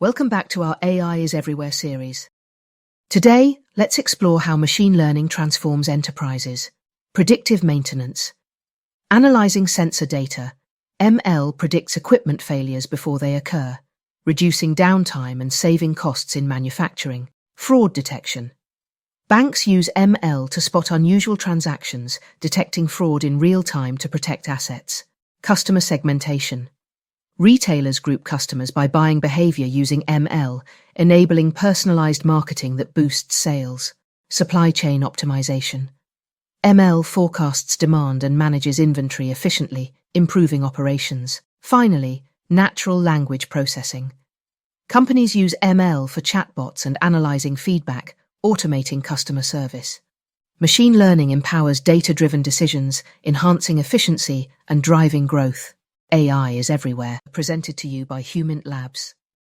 Welcome back to our AI is Everywhere series. Today, let's explore how machine learning transforms enterprises. Predictive maintenance. Analyzing sensor data, ML predicts equipment failures before they occur, reducing downtime and saving costs in manufacturing. Fraud detection. Banks use ML to spot unusual transactions, detecting fraud in real time to protect assets. Customer segmentation. Retailers group customers by buying behavior using ML, enabling personalized marketing that boosts sales. Supply chain optimization. ML forecasts demand and manages inventory efficiently, improving operations. Finally, natural language processing. Companies use ML for chatbots and analyzing feedback, automating customer service. Machine learning empowers data-driven decisions, enhancing efficiency and driving growth. AI is everywhere. Presented to you by Humint Labs.